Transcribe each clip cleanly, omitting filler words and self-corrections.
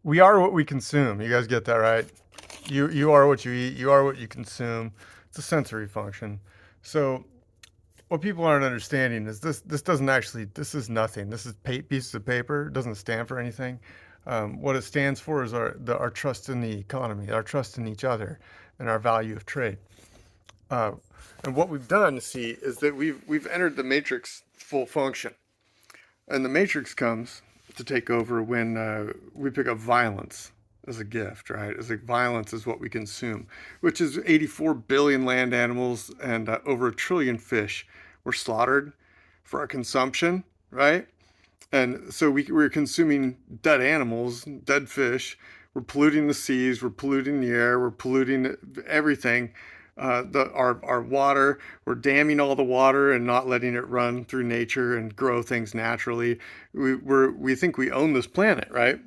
we are what we consume. You guys get that right? You are what you eat. You are what you consume. It's a sensory function. So what people aren't understanding is this doesn't actually, this is nothing. This is pieces of paper. It doesn't stand for anything. What it stands for is our trust in the economy, our trust in each other, and our value of trade. Uh, and what we've done, see, is that we've entered the matrix full function, and the matrix comes to take over when we pick up violence as a gift, right? As like violence is what we consume, which is 84 billion land animals and over a trillion fish were slaughtered for our consumption, right? And so we're consuming dead animals, dead fish. We're polluting the seas. We're polluting the air. We're polluting everything. Our water. We're damming all the water and not letting it run through nature and grow things naturally. We think we own this planet, right?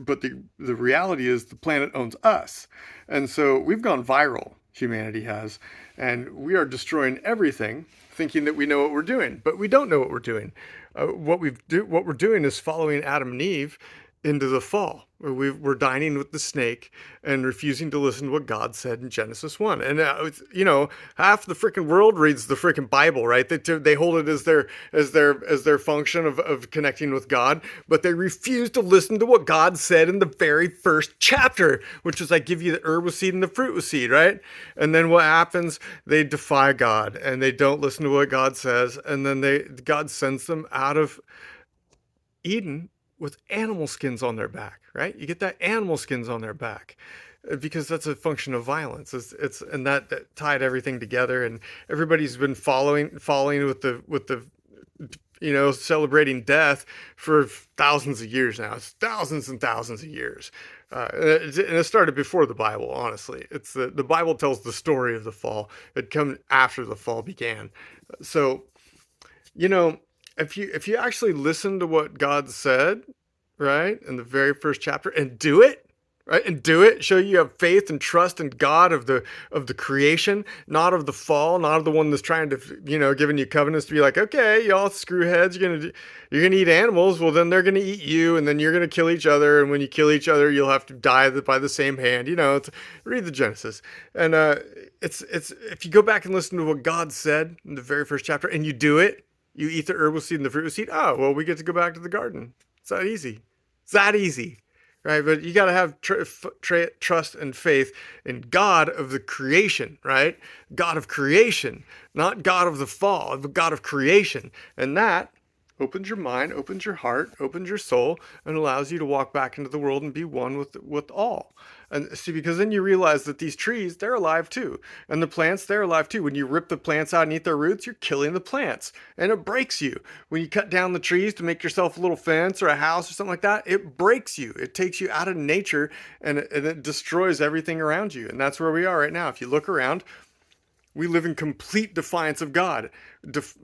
But the reality is the planet owns us, and so we've gone viral. Humanity has, and we are destroying everything, thinking that we know what we're doing, but we don't know what we're doing. What we're doing is following Adam and Eve into the fall. We're dining with the snake and refusing to listen to what God said in Genesis 1. And, half the freaking world reads the freaking Bible, right? They hold it as their function of connecting with God, but they refuse to listen to what God said in the very first chapter, which is I give you the herb with seed and the fruit with seed, right? And then what happens? They defy God and they don't listen to what God says. And then God sends them out of Eden with animal skins on their back, right? You get that animal skins on their back because that's a function of violence. And that tied everything together, and everybody's been following with the celebrating death for thousands of years now. It's thousands and thousands of years. And it started before the Bible, honestly. It's the Bible tells the story of the fall. It comes after the fall began. So, if you actually listen to what God said, right, in the very first chapter and do it, right, and do it, show you have faith and trust in God of the creation, not of the fall, not of the one that's trying to, giving you covenants to be like, okay, y'all screwheads, you're gonna eat animals, well then they're gonna eat you, and then you're gonna kill each other, and when you kill each other, you'll have to die by the same hand. Read the Genesis, and it's if you go back and listen to what God said in the very first chapter, and you do it. You eat the herb with seed and the fruit with seed. Oh, well, we get to go back to the garden. It's that easy. It's that easy, right? But you got to have trust and faith in God of the creation, right? God of creation, not God of the fall, but God of creation. And that opens your mind, opens your heart, opens your soul, and allows you to walk back into the world and be one with all. And see, because then you realize that these trees, they're alive too. And the plants, they're alive too. When you rip the plants out and eat their roots, you're killing the plants. And it breaks you. When you cut down the trees to make yourself a little fence or a house or something like that, it breaks you. It takes you out of nature, and it destroys everything around you. And that's where we are right now. If you look around, we live in complete defiance of God.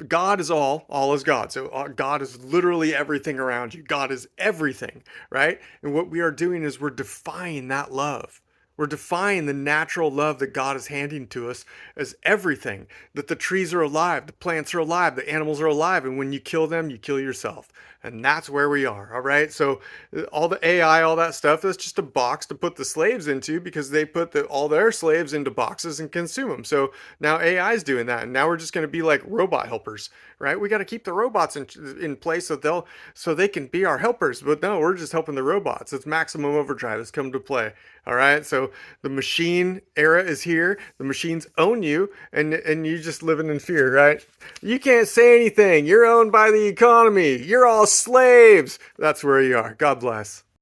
God is all is God. So God is literally everything around you. God is everything, right? And what we are doing is we're defying that love. We're defying the natural love that God is handing to us as everything. That the trees are alive, the plants are alive, the animals are alive, and when you kill them, you kill yourself. And that's where we are, all right? So all the AI, all that stuff, that's just a box to put the slaves into because they put all their slaves into boxes and consume them. So now AI is doing that, and now we're just going to be like robot helpers, right? We got to keep the robots in place so they can be our helpers. But no, we're just helping the robots. It's maximum overdrive has come to play. All right, so the machine era is here. The machines own you, and you just living in fear, right? You can't say anything. You're owned by the economy. You're all slaves. That's where you are. God bless.